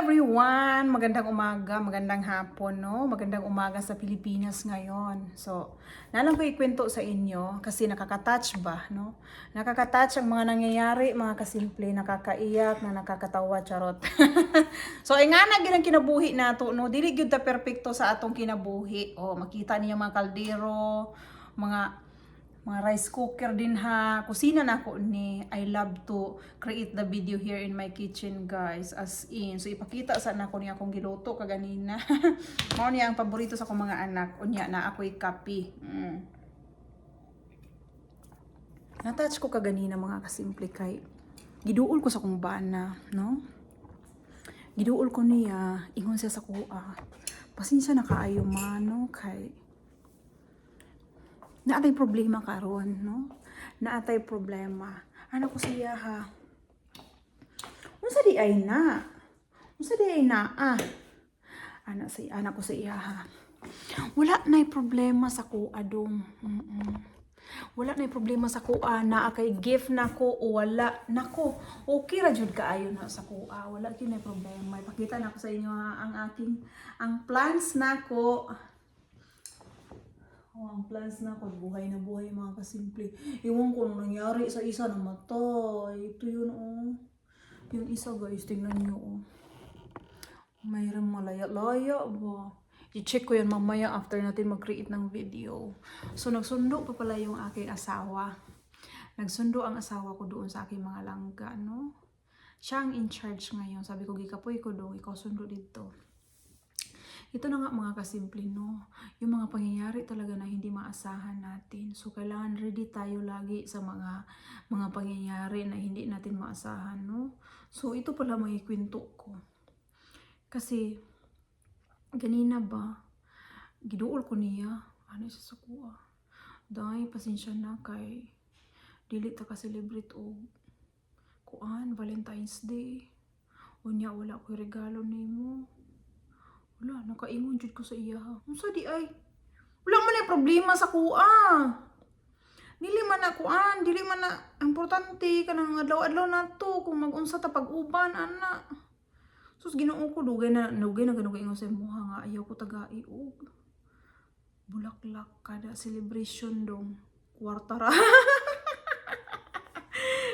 everyone! Magandang umaga, magandang hapon, no? Magandang umaga sa Pilipinas ngayon. So, nalang ko ikwento sa inyo kasi nakaka-touch ba, no? Nakaka-touch ang mga nangyayari, mga kasimple, nakakaiyak, na nakakatawa, charot. So, ay nga na ginang kinabuhi nato, no? Dili gyud ta perpekto sa atong kinabuhi. Oh, makita niyo mga kaldero, mga rice cooker din ha. Kusina na ako ni. I love to create the video here in my kitchen, guys. As in. So, ipakita sa anak ko niya akong giluto kaganina. Mao niya ang paborito sa akong mga anak. Unya na ako'y kape. Natouch ko kaganina mga kasimple kay giduol ko sa akong bana, no? Giduol ko niya. Ingon siya sa kuha. Pasensya na kaayo man, no? Kay naatay problema karon, no? Naatay problema. Anak ko siya ha. Unsa di ay na? Unsa di ay na anak ko siya ha. Wala nay problema sa kuha dong. Wala nay problema sa kuha na kay gift nako o wala nako. Okay ra jud kaayo na sa kuha. Wala gyud nay problema. Ipakita na ko sa inyo ha, ang plans nako. Oh, ang plans na ko, buhay na buhay mga kasimple. Iwan ko nung nangyari sa isa na matay. Ito yun, oh. Yung isa, guys, tingnan nyo, oh. Mayroon malaya-laya ba? I-check ko yan mamaya after natin mag-create ng video. So, nagsundo pa pala yung aking asawa. Nagsundo ang asawa ko doon sa aking mga langga, no? Siya ang in charge ngayon. Sabi ko, gikapoy ko doon, ikaw sundo dito. Ito na nga mga kasimple, no? Yung mga pangyayari talaga na hindi maasahan natin. So, kailangan ready tayo lagi sa mga pangyayari na hindi natin maasahan, no? So, ito pala may kwento ko. Kasi, ganina ba, giduol ko niya, ano siya sa kuha. Dahil, pasensya na kay, dili ta ka-celebrate o kuan, Valentine's Day. Unya, wala ko regalo nimo. Wala, nakaingon jud ko sa iya ha. Unsa di ay? Wala man ay problema sa kuha. Dili man na kuan, dili man na importante kanang adlaw-adlaw nato kung mag-unsa ta pag-uban ana. Sus Ginoo ko dugay na ingon sa imuha nga ayaw ko tagai og bulaklak kada celebration dong. Kwarta ra.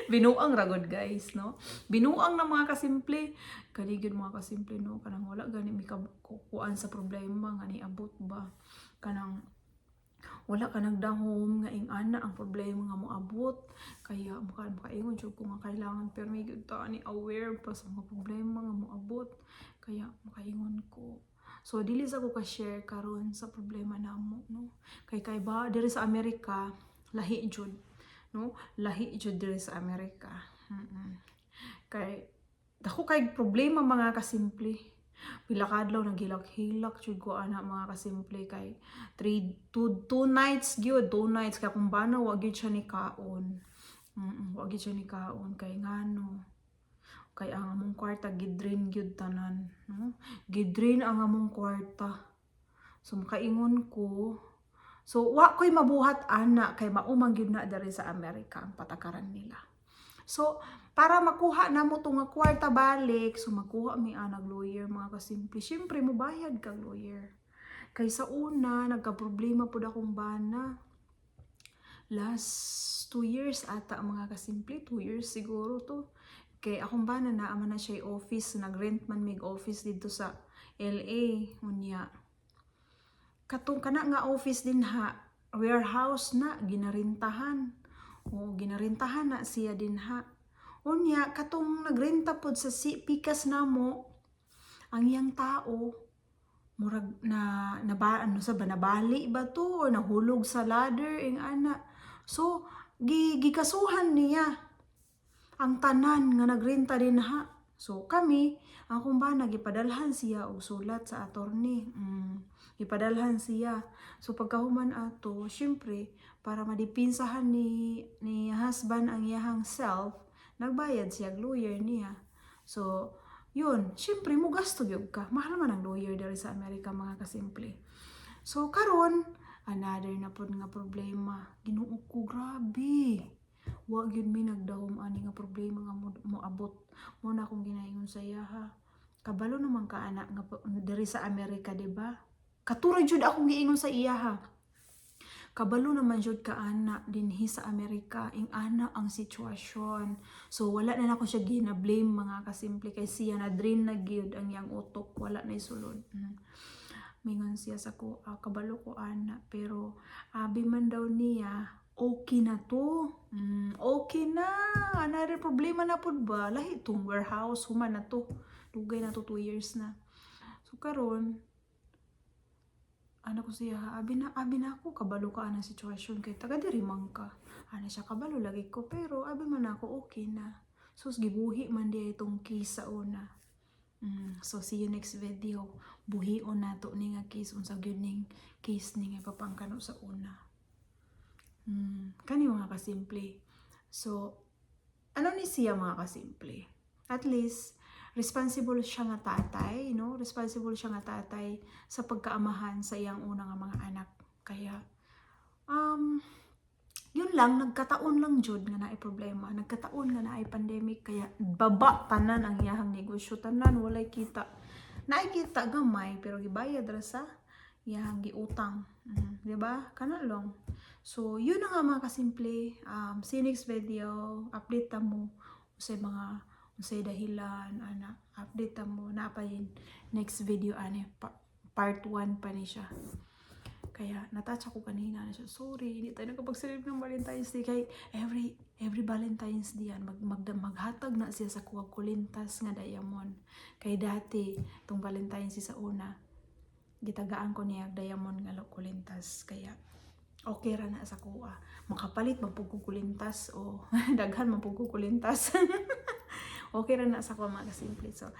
Binuang ragod guys, no? Binuang na mga kasimple. Kaligid mga kasimple, no? Kanang wala gani mi kukuan sa problema nga niabot ba. Kanang wala ka nagdahom nga ing ana ang problema nga moabot. Kaya makaingon jud ko nga kailangan pero may gyud ta ni aware pa sa mga problema nga moabot. Kaya makaingon ko. So dili sa ko ka-share karon sa problema namo, no? Kay ba diri sa Amerika lahi jud, no? Lahi jud diri sa Amerika. Kay dako kay problema mga kasimple. Pila ka adlaw nagilak-hilak jud ko ana mga kasimple kay 2 nights gyud, 2 nights kay kung bana wa gyud siya ni kaon. Wa gyud siya ni kaon kay ngano. Kay ang among kwarta gidrain gyud tanan, no? Gidrain ang among kwarta. So makaingon ko. So, wa ko'y mabuhat ana kay maumang gyud na diri sa Amerika ang patakaran nila. So, para makuha na mo nga kwarta balik, so makuha mi anag lawyer mga kasimple. Syempre mobayad kag lawyer. Kay sa una nagka-problema pud akong bana. Last 2 years ata mga kasimple, 2 years siguro to. Kay akong bana naaman na siya office, nagrent man mig office dito sa LA unya. Katong kana nga office din ha, warehouse na ginarintahan. O ginarintahan na siya din ha. Unya katong nagrenta pod sa Pikas namo, ang iyang tao murag ano sa ba nabali ba to or nahulog sa ladder ing ana. So gikasuhan niya ang tanan nga nagrenta din ha. So kami, akong ba nagipadalhan siya og sulat sa attorney. Ipadalhan siya. So pagkahuman ato, syempre para madipinsahan ni husband ang iyahang self, nagbayad siya lawyer niya. So yun, syempre mo gasto gyud ka. Mahal man ang lawyer diri sa Amerika mga kasimple. So karon another na pod nga problema. Ginoo ko grabe. Wa gyud mi nagdahom ani nga problema nga moabot. Mo na akong ginaingon sa iya ha. Kabalo naman ka anak nga diri sa Amerika, di ba? Katura jud akong giingon sa iya ha. Kabalo naman jud ka ana dinhi sa Amerika, ing ana ang sitwasyon. So wala na nako siya gina-blame mga kasimple kay siya na drain na gyud ang yang utok, wala na isulod. Mingon siya sa ko, kabalo ko ana, pero abi man daw niya, okay na to. Okay na. Another problema na pud ba? Lahi tong warehouse, human na to. Dugay na to 2 years na. So karon ko siya, abi na ako, kabalo ka anang sitwasyon kay taga diri man ka. Ana siya, kabalo lagi ko, pero abi man ako, okay na. So gibuhi man diya itong case sa una. So see you next video. Buhion na to ni nga case, unsa gyud ning case ni nga papangkano sa una. Kani mga kasimple. So ano ni siya mga kasimple? At least responsible siya nga tatay, no? Responsible siya nga tatay sa pagkaamahan sa iyang unang mga anak. Kaya yun lang, nagkataon lang jud nga naay problema. Nagkataon nga naay pandemic, kaya baba tanan ang iyahang negosyo, tanan walay kita. Naay kita gamay pero gibayad ra sa iyahang giutang. Di ba? Kana lang. So yun na nga mga kasimple. See you next video. Update ta mo sa mga unsay dahilan, ana, update mo na pa yun next video, ani part 1 pa ni siya. Kaya natouch ako kanina na siya, sorry hindi tayo nakapag-celebrate ng Valentine's Day kay every Valentine's Day yan maghatag na siya sa kulintas nga diamond. Kay dati tong Valentine's Day sa una gitagaan ko niya diamond nga kulintas, kaya okay ra na sa kuha. Makapalit man pug kulintas o daghan man pug kulintas. Okay ra na sa ko mga kasimple. So,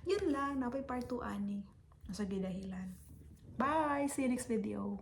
yun lang. Napay part 2 ani. Nasa gidahilan. Bye! See you next video.